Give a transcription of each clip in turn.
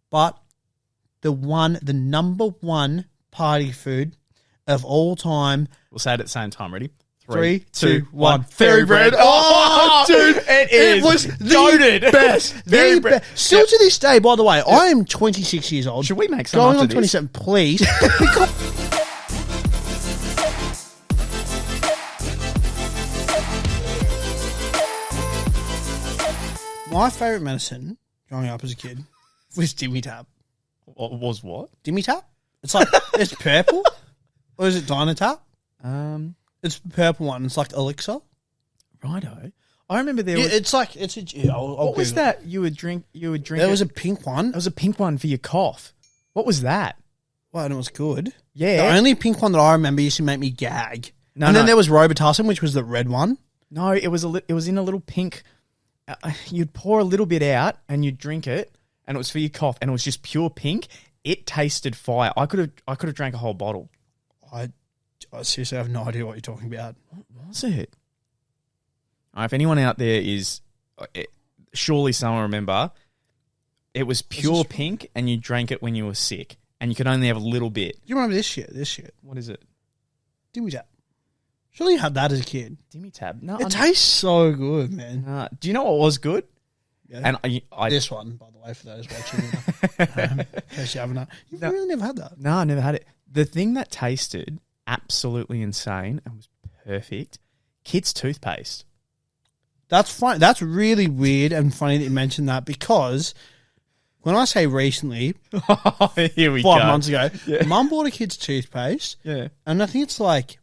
but the number one party food of all time. We'll say it at the same time. Ready? 3, 2, 1. Fairy bread. Oh, dude. It was goated. the best. The best. Still to this day, by the way, I am 26 years old. Should we make some Going after on this? 27, please. My favourite medicine growing up as a kid was Dimmy Tap. Was what? Dimmy Tap? It's like, it's purple. Or is it Dynatap? It's the purple one. It's like elixir. Righto. I remember there was... It's like, it's a... Yeah, what was that you would drink? There was a pink one. There was a pink one for your cough. What was that? Well, and it was good. Yeah. The only pink one that I remember used to make me gag. And then there was Robitussin, which was the red one. No, it was in a little pink... you'd pour a little bit out and you'd drink it, and it was for your cough, and it was just pure pink. It tasted fire. I could have drank a whole bottle. I seriously have no idea what you're talking about. What was it? If anyone out there is... surely someone remember... It was pure pink, and you drank it when you were sick, and you could only have a little bit. Do you remember this shit? What is it? Dimmy Tap. Surely you had that as a kid. Dimmy Tab. No, it tastes so good, man. Do you know what was good? Yeah. And I this one, by the way, for those watching, in case you haven't. You've really never had that. No, I never had it. The thing that tasted absolutely insane and was perfect, kids' toothpaste. That's fine. That's really weird and funny that you mentioned that, because when I say recently, here we 5 go. months ago, Mum bought a kid's toothpaste. Yeah. And I think it's like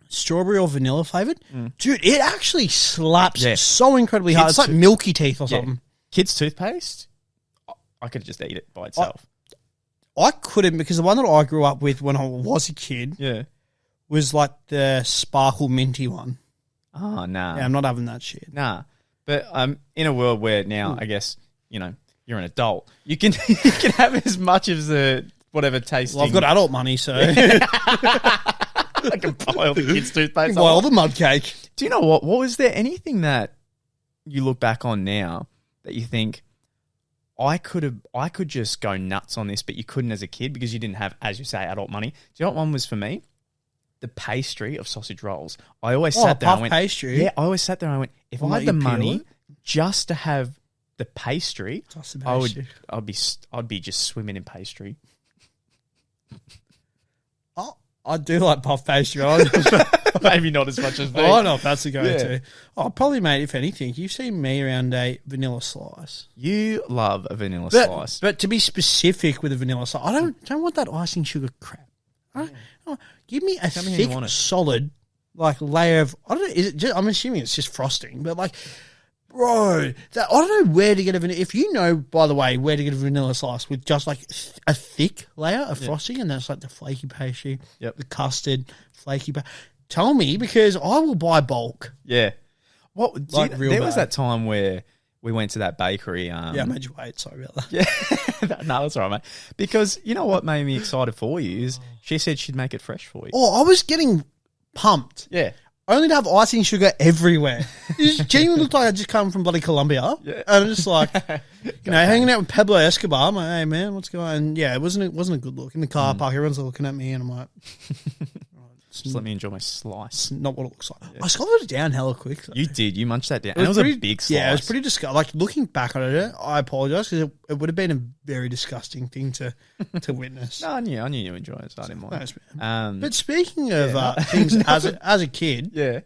strawberry or vanilla flavored. Dude, it actually slaps so incredibly hard. It's like Milky Teeth or something. Kids' toothpaste, I could just eat it by itself. I couldn't, because the one that I grew up with when I was a kid was like the sparkle minty one. Oh, nah. Yeah, I'm not having that shit. Nah. But in a world where now, I guess, you're an adult, you can have as much of the whatever tasting. Well, I've got adult money, so I can buy all the kids' toothpaste. Buy all the mud cake. Do you know what? What was there anything that you look back on now that you think I could just go nuts on this, but you couldn't as a kid because you didn't have, as you say, adult money? Do you know what one was for me? The pastry of sausage rolls. I always sat there and went, pastry. Yeah, I always sat there and I went, if I had the money just to have the pastry, I'd be just swimming in pastry. Oh, I do like puff pastry. Maybe not as much as me. I know if that's the go-to. Oh, probably, mate, if anything, you've seen me around a vanilla slice. You love a vanilla slice. But to be specific with a vanilla slice, I don't want that icing sugar crap. Give me a thick, solid, like, layer of... I don't know, is it just, I'm assuming it's just frosting, but like... Bro, I don't know where to get a vanilla... If you know, by the way, where to get a vanilla slice with just like a thick layer of frosting, and that's like the flaky pastry, the custard, flaky tell me, because I will buy bulk. Yeah. Well, there was that time where we went to that bakery. Yeah, I made you wait. Sorry about that. Yeah. No, that's all right, mate. Because you know what made me excited for you is she said she'd make it fresh for you. Oh, I was getting pumped. Yeah. Only to have icing sugar everywhere. It genuinely looked like I just come from bloody Colombia. Yeah. And I'm just like, hanging out with Pablo Escobar. I'm like, hey, man, what's going on? And yeah, it wasn't a good look. In the car park, everyone's looking at me, and I'm like... Just let me enjoy my slice. Not what it looks like. Yeah. I swallowed it down hella quick, though. You did. You munched that down. It was a big slice. Yeah, it was pretty disgusting. Like, looking back on it, I apologise, because it would have been a very disgusting thing to witness. No, I knew you enjoyed it, so I didn't mind. Thanks, but speaking of things as a kid,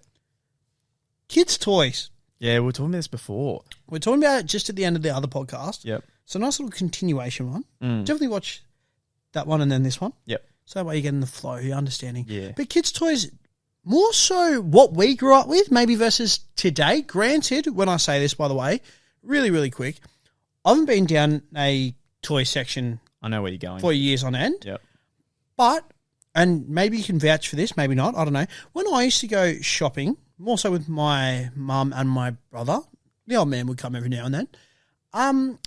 kids' toys. Yeah, we were talking about this before. We're talking about it just at the end of the other podcast. Yep. So a nice little continuation one. Definitely watch that one and then this one. Yep. So that way you get in the flow, you're understanding. Yeah. But kids' toys, more so what we grew up with, maybe versus today. Granted, when I say this, by the way, really, really quick, I haven't been down a toy section. I know where you're going. For years on end. Yep. But, and maybe you can vouch for this, maybe not, I don't know. When I used to go shopping, more so with my mum and my brother, the old man would come every now and then.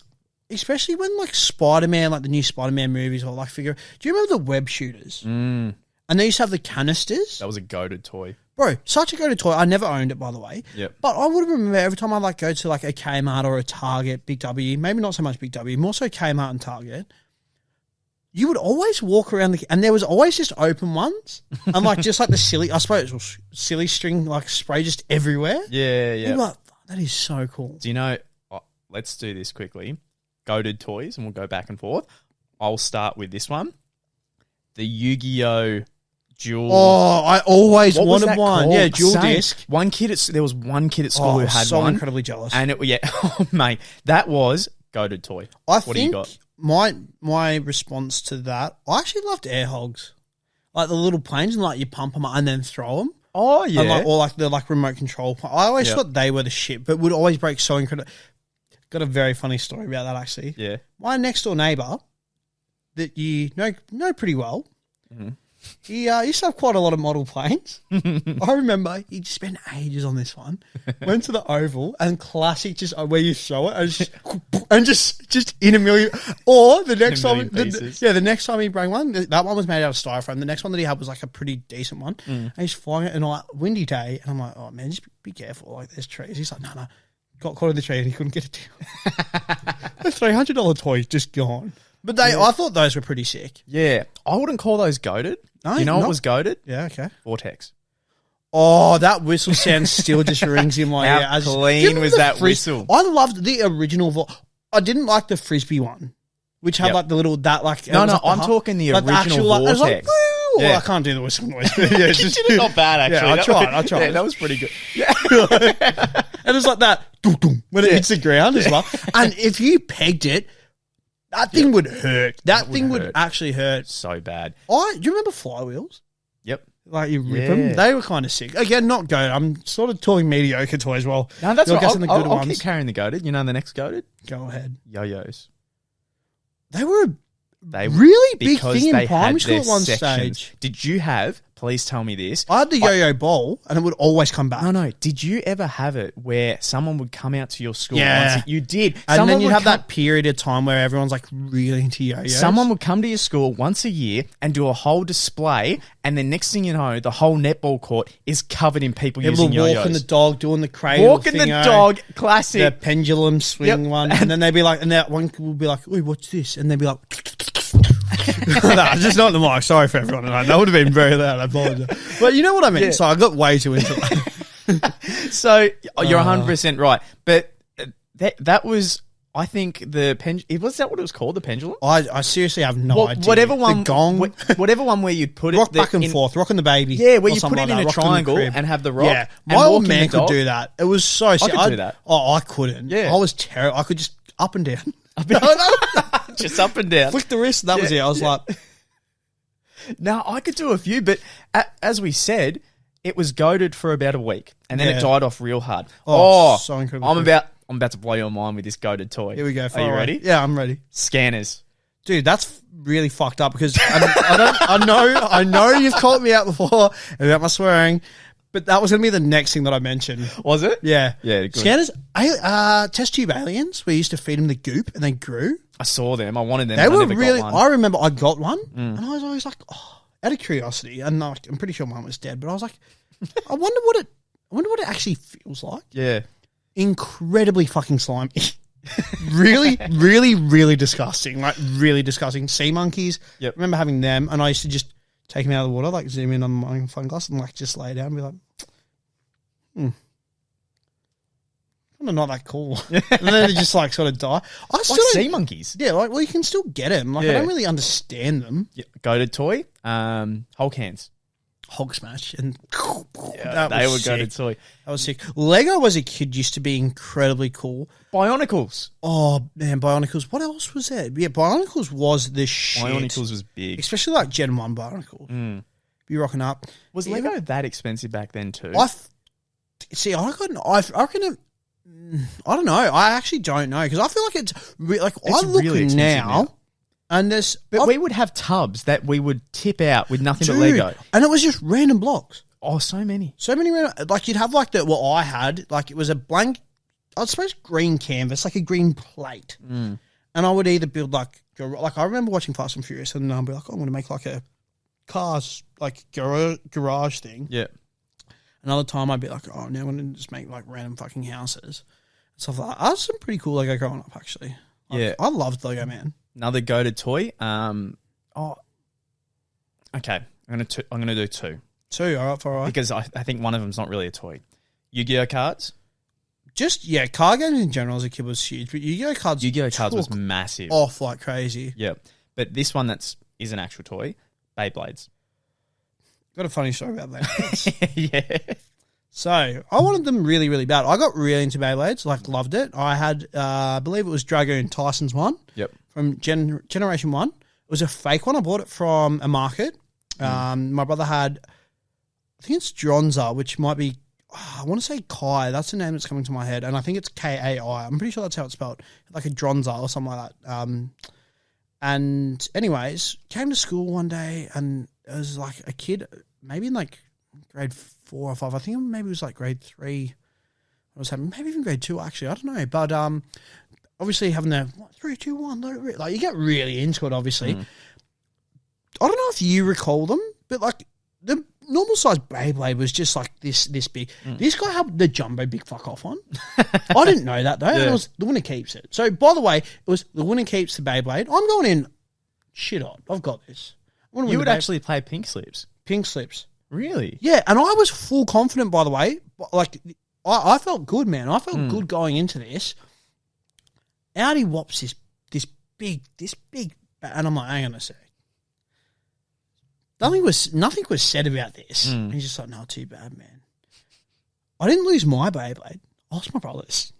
Especially when, like, Spider-Man, like the new Spider-Man movies, or like figure. Do you remember the web shooters? And they used to have the canisters. That was a goated toy. Bro, such a goated toy. I never owned it, by the way. Yep. But I would remember every time I like go to like a Kmart or a Target, Big W, maybe not so much Big W, more so Kmart and Target, you would always walk around and there was always just open ones. And like just like the silly, I suppose it was silly string like spray just everywhere. Yeah, yeah. You're like, that is so cool. Do you know, let's do this quickly. Goated toys, and we'll go back and forth. I'll start with this one. The Yu-Gi-Oh! Dual. Oh, I always wanted one. Called? Yeah, dual Same. disc. There was one kid at school who had so one. incredibly jealous. And oh mate, that was goated toy. What do you got? My response to that, I actually loved air hogs, like the little planes, and like you pump them and then throw them. Oh yeah, or like the remote control. I always thought they were the shit, but would always break so incredible. Got a very funny story about that actually. Yeah, my next door neighbour that you know pretty well. Mm-hmm. He used to have quite a lot of model planes. I remember he just spent ages on this one. Went to the Oval and classic, just where you throw it and just in a million. Or the next time, the next time he brought one, that one was made out of styrofoam. The next one that he had was like a pretty decent one. And he's flying it in a windy day, and I'm like, oh man, just be careful. Like there's trees. He's like, no. Got caught in the tree and he couldn't get it down. The $300 toy just gone. But I thought those were pretty sick. Yeah, I wouldn't call those goated. No, you know what was goated? Yeah, okay. Vortex. Oh, that whistle sound still just rings in my ear. How clean was that whistle? I loved the original. I didn't like the frisbee one, which had like the little I'm talking the original Vortex. Like, I can't do the whistle noise. Yeah, it's not bad actually. Yeah, I tried. Yeah, that was pretty good. Yeah, and it's like that when it hits the ground as well. And if you pegged it, that thing would hurt. That thing would actually hurt so bad. Do you remember flywheels? Yep. Like you rip them. They were kind of sick. Again, not goated. I'm sort of talking mediocre toys. Well, no, that's right. I'll keep carrying the goated. You know the next goated? Go ahead. Yo-yos. They were really big thing in primary school at one sections. stage. Did you have, please tell me this. I had the yo-yo ball and it would always come back. No. Did you ever have it where someone would come out to your school? Yeah. You did. And then you'd have that period of time where everyone's like really into yo-yos. Someone would come to your school once a year and do a whole display, and then next thing you know, the whole netball court is covered in people using yo-yos. Walking the dog, doing the cradle Walking the dog, classic. The pendulum swing one. And then they'd be like, and that one would be like, "Ooh, what's this?" And they'd be like... No, just not the mic. Sorry for everyone tonight. That would have been very loud. I apologize. But you know what I mean? Yeah. So I got way too into that. So you're 100% right. But that was, I think, the pendulum. Was that what it was called? The pendulum? I seriously have no idea. Whatever one, the gong. Whatever one where you'd put rock back and forth, rocking the baby. Yeah, where you put it in a triangle and have the rock. Yeah, my old man could do that. It was so sick. I could do that. Oh, I couldn't. Yeah, I was terrible. I could just up and down. Just up and down. Flick the wrist. And that was it. I was like, no, I could do a few, but as we said, it was goated for about a week, and then it died off real hard. Oh, so incredible! I'm about to blow your mind with this goated toy. Here we go. Are you ready? Yeah, I'm ready. Scanners, dude, that's really fucked up because I know you've called me out before about my swearing. But that was going to be the next thing that I mentioned. Was it? Yeah. Yeah, good. Scanners, test tube aliens, we used to feed them the goop and they grew. I saw them. I wanted them. They were really, I remember I got one and I was always like, out of curiosity, and I'm pretty sure mine was dead, but I was like, I wonder what it actually feels like. Yeah. Incredibly fucking slimy. Really, really, really disgusting. Like, really disgusting. Sea monkeys. Yep. I remember having them, and I used to just take them out of the water, like zoom in on my phone glass and like just lay down and be like, kind of not that cool. And then they just like sort of die. I still like sea monkeys. Yeah, like, well, you can still get them. Like, I don't really understand them. Yeah. Goated toy, Hulk hands. Hog smash and they were goated toy. That was sick. Lego as a kid used to be incredibly cool. Bionicles. Oh man, Bionicles. What else was there? Yeah, Bionicles was the shit. Bionicles was big, especially like Gen 1 Bionicles. Be rocking up. Was Lego that expensive back then too? I don't know. I actually don't know because I feel like it's I look really now. And we would have tubs that we would tip out with nothing but Lego. And it was just random blocks. Oh, so many. So many random, like you'd have like what I had, like it was a blank, I suppose green canvas, like a green plate. And I would either build like I remember watching Fast and Furious and I'd be like, I'm going to make like a cars, like garage thing. Yeah. Another time I'd be like, oh, now I'm going to just make like random fucking houses. And stuff like that. I had some pretty cool Lego growing up, actually. Like, Yeah. I loved Lego, man. Another go-to toy. Okay. I'm gonna do two. Two, all right. Because I think one of them's not really a toy. Yu-Gi-Oh cards. Just, card games in general as a kid was huge. But Yu-Gi-Oh cards was massive. Off like crazy. Yeah. But this one is an actual toy. Beyblades. Got a funny story about that. Yeah. So, I wanted them really, really bad. I got really into Beyblades, like loved it. I had, I believe it was Dragoon Tyson's one. Yep. From Generation 1. It was a fake one. I bought it from a market. My brother had, I think it's Dronza, which might be, I want to say Kai. That's the name that's coming to my head. And I think it's Kai. I'm pretty sure that's how it's spelled. Like a Dronza or something like that. And anyways, came to school one day and it was like a kid, maybe in like grade 4 or 5. I think maybe it was like grade 3. What was happening? Maybe even grade 2 actually. I don't know. But obviously having the 3, 2, 1, like you get really into it. Obviously, I don't know if you recall them, but like the normal size Beyblade was just like this big. This guy had the jumbo big fuck off one. I didn't know that though. Yeah. And it was the winner keeps it. So by the way, it was the winner keeps the Beyblade. I'm going in shit on. I've got this. You would actually play pink slips. Pink slips. Really? Yeah, and I was full confident, by the way. Like, I felt good, man. I felt good going into this. Out he whops this big, and I'm like, hang on a sec. Nothing was said about this. And he's just like, no, too bad, man. I didn't lose my Beyblade. I lost my brother's.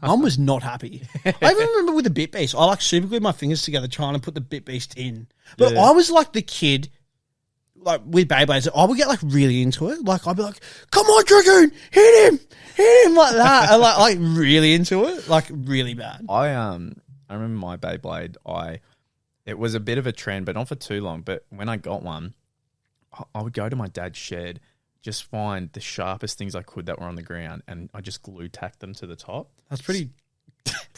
Mum was not happy. I even remember with the Bit Beast, I like super glued my fingers together trying to put the Bit Beast in. But I was like the kid, like with Beyblades, I would get like really into it. Like I'd be like, come on, Dragoon, hit him like that. And like really into it, like really bad. I remember my Beyblade, it was a bit of a trend, but not for too long. But when I got one, I would go to my dad's shed, just find the sharpest things I could that were on the ground, and I just glue tacked them to the top. That's pretty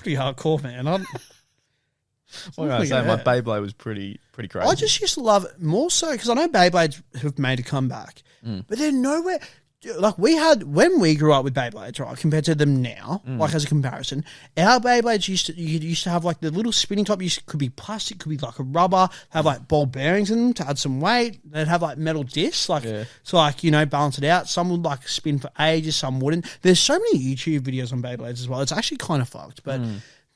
hardcore, man. What can I say? My Beyblade was pretty crazy. I just used to love it more so because I know Beyblades have made a comeback, but they're nowhere. Like we had when we grew up with Beyblades, right? Compared to them now, like as a comparison, our Beyblades used to have like the little spinning top. Could be plastic, could be like a rubber. Have like ball bearings in them to add some weight. They'd have like metal discs, to like balance it out. Some would like spin for ages, some wouldn't. There's so many YouTube videos on Beyblades as well. It's actually kind of fucked. But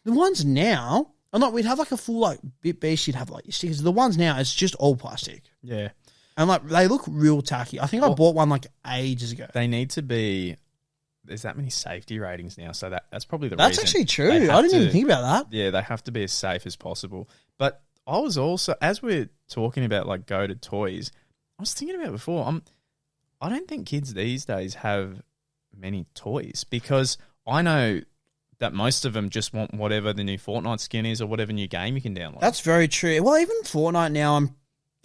the ones now, we'd have like a full like Bit Beast. You'd have like your stickers. The ones now, it's just all plastic. Yeah. And like they look real tacky. I think I bought one like ages ago. They need to be. There's that many safety ratings now, so that's probably the reason. That's actually true. I didn't even think about that. Yeah, they have to be as safe as possible. But I was also, as we're talking about like go-to toys, I was thinking about it before. I don't think kids these days have many toys because I know that most of them just want whatever the new Fortnite skin is or whatever new game you can download. That's very true. Well, even Fortnite now,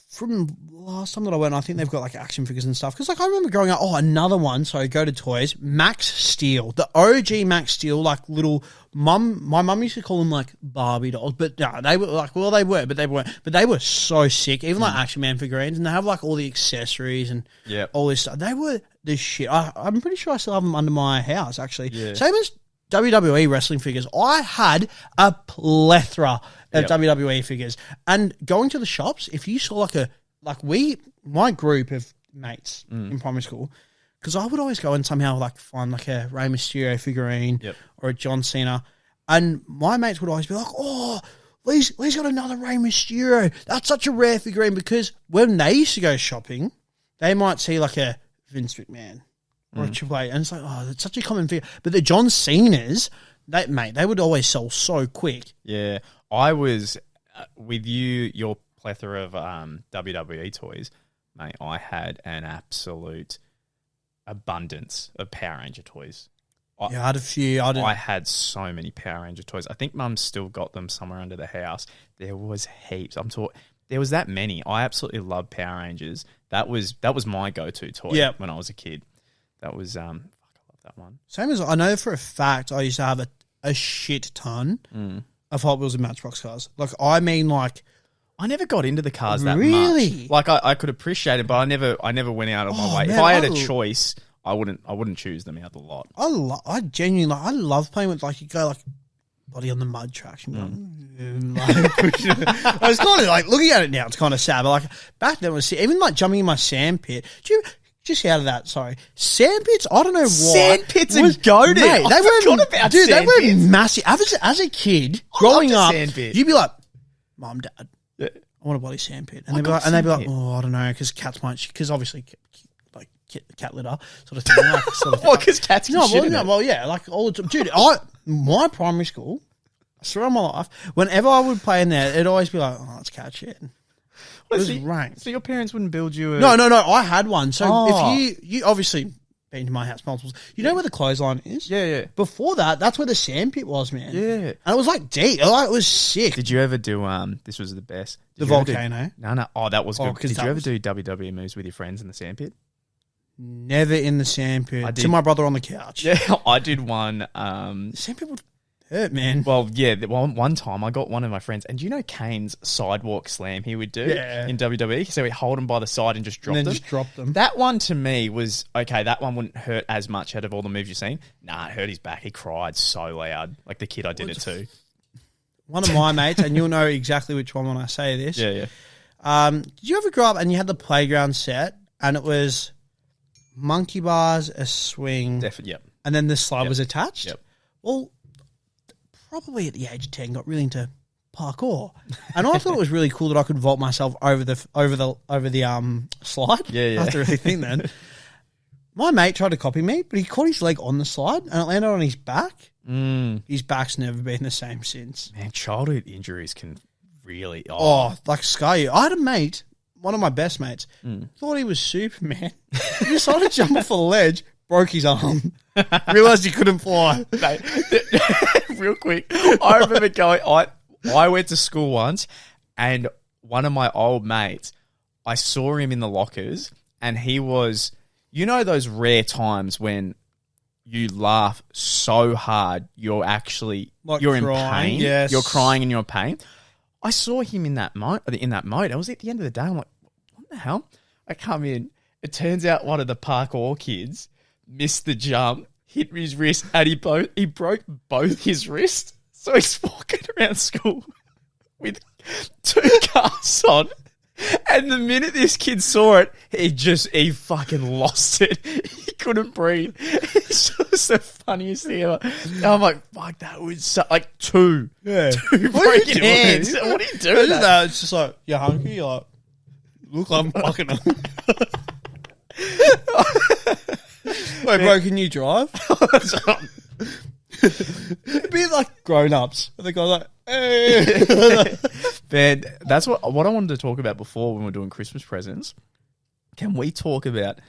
from last time that I went, I think they've got like action figures and stuff. Because like I remember growing up, another one. Sorry, go to toys. Max Steel, the OG Max Steel, like little my mum used to call them like Barbie dolls, but no, they were like they were, but they weren't. But they were so sick. Even like Action Man figurines, and they have like all the accessories and all this stuff. They were the shit. I'm pretty sure I still have them under my house actually. Yeah. Same as WWE wrestling figures. I had a plethora of WWE figures. And going to the shops, if you saw my group of mates in primary school, because I would always go and somehow like find like a Rey Mysterio figurine or a John Cena. And my mates would always be like, oh, Lee's got another Rey Mysterio. That's such a rare figurine, because when they used to go shopping, they might see like a Vince McMahon or a Triple H, and it's like, oh, that's such a common figure. But the John Cenas, they would always sell so quick. Yeah, I was with your plethora of WWE toys, mate. I had an absolute abundance of Power Ranger toys. I had a few. I had so many Power Ranger toys. I think Mum's still got them somewhere under the house. There was heaps. There was that many. I absolutely loved Power Rangers. That was my go-to toy when I was a kid. That was I love that one. Same as I know for a fact I used to have a shit ton of Hot Wheels and Matchbox cars. Like I I never got into the cars that Really? much. Like I could appreciate it, but I never went out of my way. Man, If I had a choice, I wouldn't choose them out the lot. I genuinely I love playing with you go body on the mud tracks and I was kind of looking at it now. It's kind of sad, but back then it was even jumping in my sand pit. Do you just out of that? Sorry, sand pits. I don't know why sand pits are goated. Mate, I forgot about sand they were pits. massive. As a kid growing up, sand pit. you'd be like, "Mum, Dad, Yeah. I want a bloody sand pit," and they'd be like, "Oh, I don't know," because cats might, because obviously. Cat litter sort of thing. Well, because cats can shit in it. Well, yeah, all the time. Dude, my primary school, I swear on my life, whenever I would play in there, it'd always be like, oh, it's cat shit. It was rank. So your parents wouldn't build you a... No, I had one. So if you obviously been to my house multiples, you know where the clothesline is? Yeah. Before that, that's where the sand pit was, man. Yeah. And it was deep. It was sick. Did you ever do, this was the best. The volcano? No. Oh, that was good. Did you ever do WWE moves with your friends in the sand pit? Never in the sand pit. To my brother on the couch. Yeah, I did one. Sand pit would hurt, man. Well, yeah, one time I got one of my friends, and do you know Kane's sidewalk slam he would do in WWE? So he'd hold them by the side and just drop them. That one to me was, okay, that one wouldn't hurt as much out of all the moves you've seen. Nah, it hurt his back. He cried so loud. Like the kid I did it to. One of my mates, and you'll know exactly which one when I say this. Yeah. Did you ever grow up and you had the playground set, and it was... monkey bars, a swing, Yep. And then the slide was attached. Yep. Well, probably at the age of 10, got really into parkour, and I thought it was really cool that I could vault myself over the slide. Yeah. I have to really think then. My mate tried to copy me, but he caught his leg on the slide and it landed on his back. His back's never been the same since. Man, childhood injuries can really scar you. I had a mate. One of my best mates thought he was Superman. He decided to jump off a ledge, broke his arm, realised he couldn't fly. Real quick, I remember going. I went to school once, and one of my old mates, I saw him in the lockers, and he was, you know, those rare times when you laugh so hard you're actually you're crying. In pain. Yes. You're crying and you're in pain. I saw him in that mode. I was at the end of the day. I'm like, what the hell? I come in. It turns out one of the parkour kids missed the jump, hit his wrist, and he broke both his wrists. So he's walking around school with 2 casts on. And the minute this kid saw it, he fucking lost it. He couldn't breathe. It's just the funniest thing ever. And I'm like, fuck, that was so, like 2. Yeah. 2 breaking hands. What are you doing? It's just like, you're hungry? You're like, look, I'm fucking hungry. Wait, bro, can you drive? It'd be like grown-ups. And the guy's like, hey. Man, that's what I wanted to talk about before when we're doing Christmas presents. Can we talk about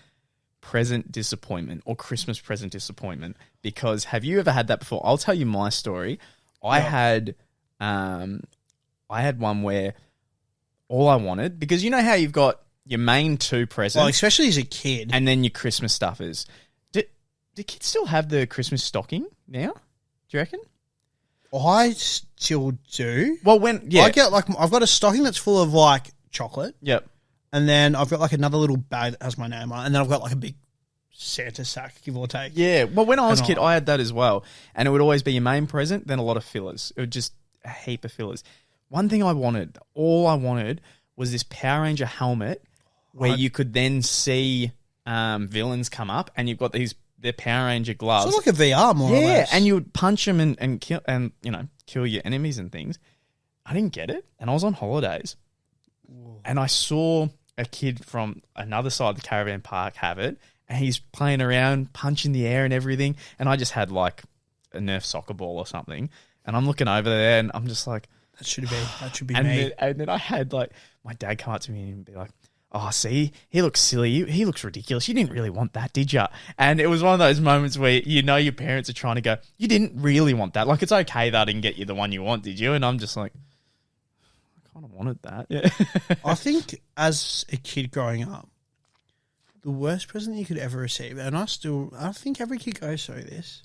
present disappointment or Christmas present disappointment? Because have you ever had that before? I'll tell you my story. I had one where all I wanted, because you know how you've got your main 2 presents. Well, especially as a kid. And then your Christmas stuffers. Do kids still have the Christmas stocking now? Do you reckon? I still do. Well, I get I've got a stocking that's full of chocolate. Yep. And then I've got another little bag that has my name on it. And then I've got a big Santa sack, give or take. Yeah. Well, when I was a kid, I had that as well. And it would always be your main present, then a lot of fillers. It would just a heap of fillers. One thing all I wanted was this Power Ranger helmet where you could then see villains come up, and you've got their Power Ranger gloves. So like a VR more or less. Yeah, and you would punch them and kill kill your enemies and things. I didn't get it, and I was on holidays. Whoa. And I saw a kid from another side of the caravan park have it, and he's playing around, punching the air and everything, and I just had a Nerf soccer ball or something, and I'm looking over there, and I'm just like, that should be and me. And then I had my dad come up to me and be like, oh, see, he looks silly. He looks ridiculous. You didn't really want that, did you? And it was one of those moments where your parents are trying to go, you didn't really want that. It's okay that I didn't get you the one you want, did you? And I'm just like, I kind of wanted that. Yeah. I think as a kid growing up, the worst present you could ever receive, and I think every kid goes through this.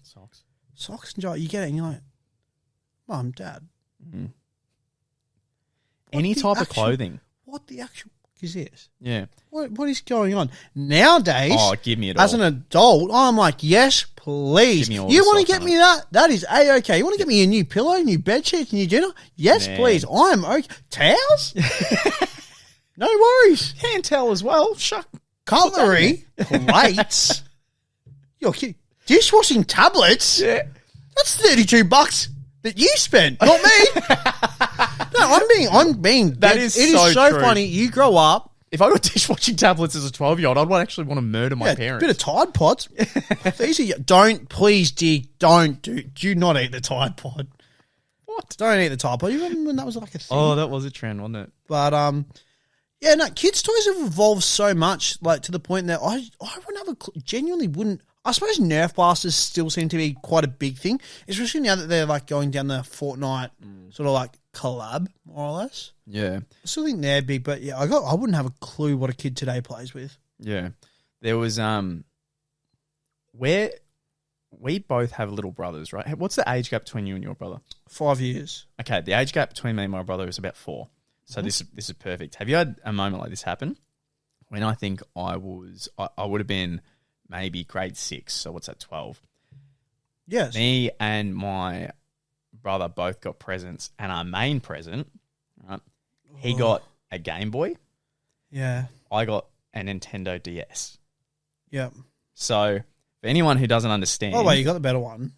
Socks and you get it and you're like, Mum, Dad. Mm-hmm. any type of clothing. What the actual is this? Yeah. What is going on nowadays? Oh, give me it all. As an adult, I'm like, yes, please. You want to get me that? That is A-okay. You want to get me a new pillow, new bed sheet, new dinner? Yes, please. I'm okay. Towels? No worries. Hand towel as well. Shuck. Cutlery, plates. You're kidding. Dishwashing tablets. Yeah. That's $32 that you spent, not me. No, I'm being. That is it so is so true. funny. You grow up. If I got dishwashing tablets as a 12-year-old, I'd actually want to murder my parents. A bit of Tide Pods. Easy. Don't, please, dear, do not eat the Tide Pod. What? Don't eat the Tide Pod. You remember when that was like a thing? Oh, that was a trend, wasn't it? But yeah, no, kids' toys have evolved so much, like to the point that I wouldn't have genuinely wouldn't. I suppose Nerf blasters still seem to be quite a big thing, especially now that they're like going down the Fortnite sort of like collab, more or less. Yeah. I still think they're big, but yeah, I wouldn't have a clue what a kid today plays with. Yeah. There was where we both have little brothers, right? What's the age gap between you and your brother? 5 years. Okay, the age gap between me and my brother is about 4. So this is perfect. Have you had a moment like this happen? When I think I would have been maybe grade 6, so what's that, 12? Yes. Me and my brother both got presents, and our main present, right? He got a Game Boy. Yeah. I got a Nintendo DS. Yeah. So for anyone who doesn't understand, Oh wait, you got the better one.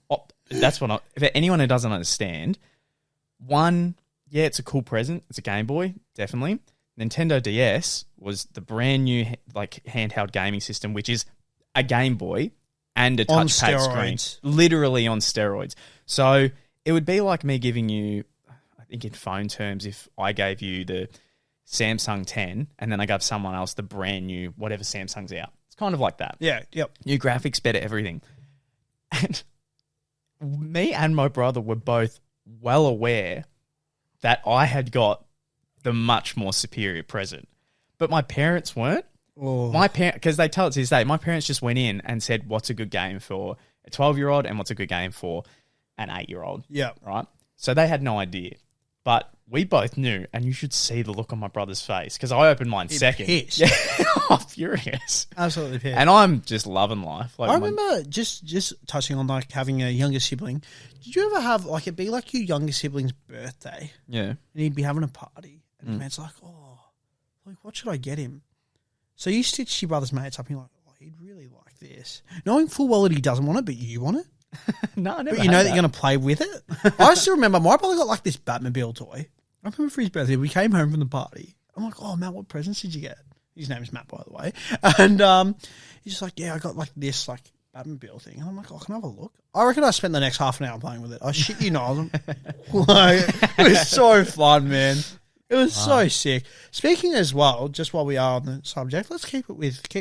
That's what. For anyone who doesn't understand, one, yeah, it's a cool present. It's a Game Boy, definitely. Nintendo DS was the brand new like handheld gaming system, which is a Game Boy and a touchpad screen, literally on steroids. So it would be like me giving you, I think in phone terms, if I gave you the Samsung 10 and then I gave someone else the brand new whatever Samsung's out. It's kind of like that. Yeah, yep. New graphics, better everything. And me and my brother were both well aware that I had got the much more superior present. But my parents weren't. Oh. Because they tell it to this day, my parents just went in and said, what's a good game for a 12-year-old and what's a good game for an 8-year-old? Yeah. Right? So they had no idea. But we both knew, and you should see the look on my brother's face, because I opened mine second. Pissed. Yeah, I'm furious. Absolutely pissed. And I'm just loving life. Like I remember just touching on like having a younger sibling. Did you ever have like it'd be like your younger sibling's birthday? Yeah. And he'd be having a party, and his mate's like, "Oh, like what should I get him?" So you stitch your brother's mates up, and you're like, "Oh, he'd really like this," knowing full well that he doesn't want it, but you want it. No, I never. But you know that you're going to play with it. I still remember my brother got like this Batmobile toy. I remember for his birthday, we came home from the party. I'm like, "Oh, Matt, what presents did you get?" His name is Matt, by the way. And he's just like, "Yeah, I got like this like Batmobile thing." And I'm like, "Oh, can I have a look?" I reckon I spent the next half an hour playing with it. I shit you not. Like, it was so fun, man. It was so sick. Speaking as well, just while we are on the subject, let's keep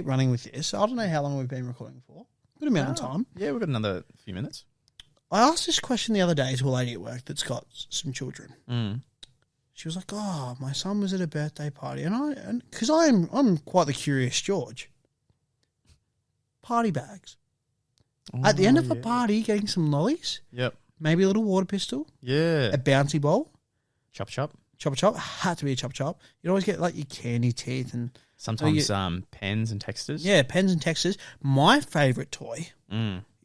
running with this. I don't know how long we've been recording for. Good amount of time. Yeah, we've got another few minutes. I asked this question the other day to a lady at work that's got some children. Mm. She was like, "Oh, my son was at a birthday party," and because I'm quite the curious George. Party bags. At the end of a party, getting some lollies. Yep. Maybe a little water pistol. Yeah. A bouncy bowl. Chop chop. Chop chop. Had to be a chop chop. You'd always get like your candy teeth and sometimes pens and textures. Yeah, pens and textures. My favourite toy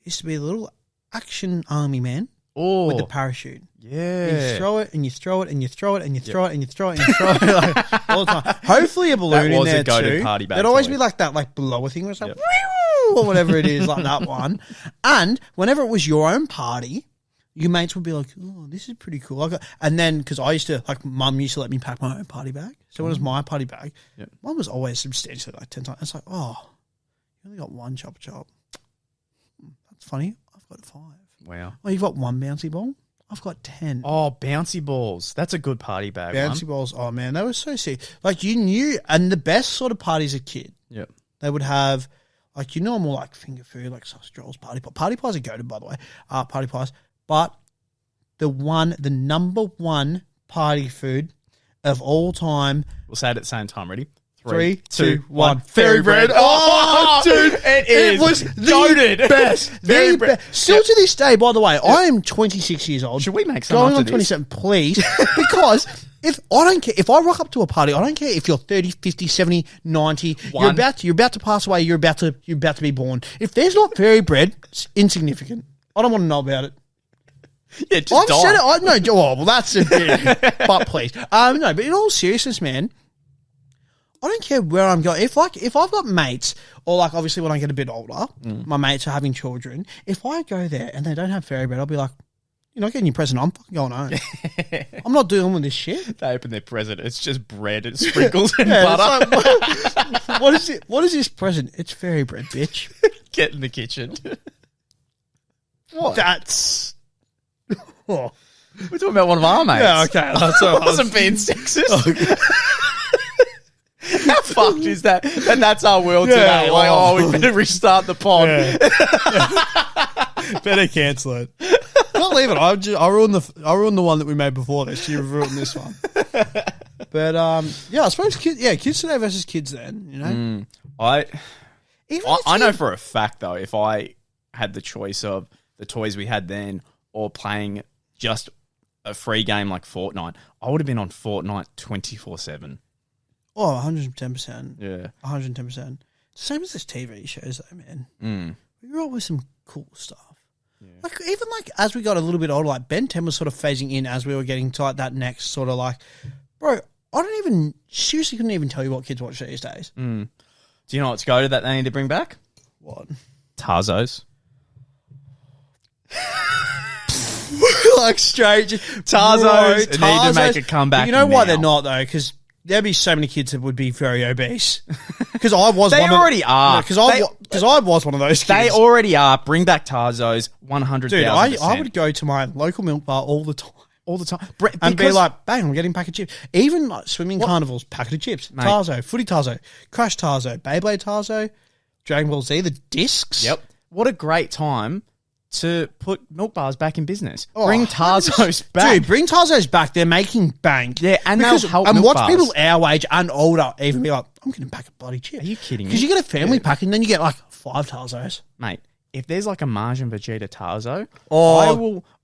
used to be the little action army man with the parachute. Yeah. And you throw it and you throw it and you throw it and you throw it and you throw it and you throw it like, all the time. Hopefully a balloon in there too. Party bag There'd always be like that like blower thing where it's like or whatever it is, like that one. And whenever it was your own party, your mates would be like, "Oh, this is pretty cool." And then, because I used to, like, Mum used to let me pack my own party bag. So when it was my party bag, Mum was always substantially like 10 times. It's like, "Oh, you only got one chop chop. That's funny. I've got 5. Wow. Oh, you've got one bouncy ball? I've got 10. Oh, bouncy balls. That's a good party bag. Bouncy balls. Oh, man, they were so sick. Like, you knew, and the best sort of party as a kid, they would have, like, you know, more like finger food, like sausage rolls, party pies. Party pies are goated, by the way. Party pies. But the number one party food of all time. We'll say it at the same time. Ready? 3, 2, 1. Fairy bread. Oh, dude. It was goated. best. The best. Still to this day, by the way, I am 26 years old. Should we make some going after on 27, please? Because if I don't care, if I rock up to a party, I don't care if you're 30, 50, 70, 90, you're about to pass away, you're about to be born. If there's not fairy bread, it's insignificant. I don't want to know about it. Yeah, just die. Said it. I know. Oh, well, that's a bit. But please, no. But in all seriousness, man, I don't care where I'm going. If I've got mates, or like obviously when I get a bit older, my mates are having children. If I go there and they don't have fairy bread, I'll be like, you're not getting your present. I'm fucking going home. I'm not dealing with this shit. They open their present. It's just bread and sprinkles and butter. Like, what is it? What is this present? It's fairy bread, bitch. Get in the kitchen. What? That's. Oh. We're talking about one of our mates. Yeah, okay. That's I wasn't being sexist. Okay. How fucked is that? And that's our world today. Like, we better restart the pod. Yeah. Better cancel it. Can't leave it. I ruined the one that we made before this. You've ruined this one. But I suppose kids today versus kids then. You know, I know for a fact though, if I had the choice of the toys we had then or playing just a free game like Fortnite, I would have been on Fortnite 24/7. Oh, 110%. Yeah. 110%. Same as this TV shows though, man. We grew up with some cool stuff. Yeah. Like even like as we got a little bit older, like Ben 10 was sort of phasing in as we were getting to like that next sort of like, bro, seriously couldn't even tell you what kids watch these days. Do you know what's go to that they need to bring back? What? Tarzos. Like straight Tarzos need to make a comeback. But you know why they're not though? Because there'd be so many kids that would be very obese. Because I was. They already are. Because I was one of those kids. They already are. Bring back Tarzos. 100,000%. Dude, I would go to my local milk bar all the time. And be like, bang, I'm getting a pack of chips. Even like swimming carnivals, packet of chips. Mate. Tarzo, Footy Tarzo, Crash Tarzo, Beyblade Tarzo, Dragon Ball Z, the discs. Yep. What a great time to put milk bars back in business. Bring Tarzos back. Dude, bring Tarzos back. They're making bank. Yeah, and they'll help and milk watch bars. people our age and older even be like, I'm going to pack a bloody chip. Are you kidding me? Because you get a family pack and then you get like 5 Tarzos. Mate, if there's like a Margin Vegeta Tarzo,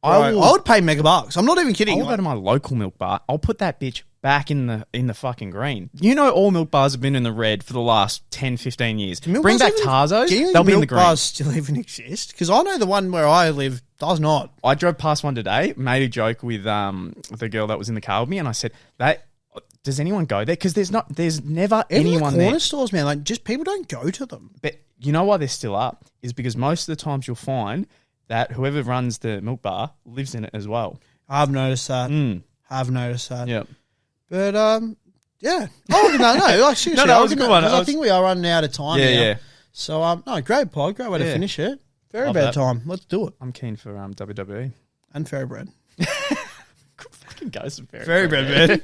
I would pay mega bucks. I'm not even kidding. I'll go to my local milk bar. I'll put that bitch back in the fucking green. You know all milk bars have been in the red for the last 10, 15 years. Bring back Tarzos, they'll be in the green. Milk bars still even exist? Because I know the one where I live does not. I drove past one today, made a joke with the girl that was in the car with me, and I said, does anyone go there? Because there's never anyone there. Corner stores, man, like just people don't go to them. But you know why they're still up? Is because most of the times you'll find that whoever runs the milk bar lives in it as well. I've noticed that. I've noticed that. Yeah. But, yeah. Oh, no, like, seriously. No, that was a good one. I think we are running out of time now. Yeah. So, no, great pod. Great way to finish it. Very bad time. Let's do it. I'm keen for WWE. And fairy bread. Fucking go some fairy bread, man.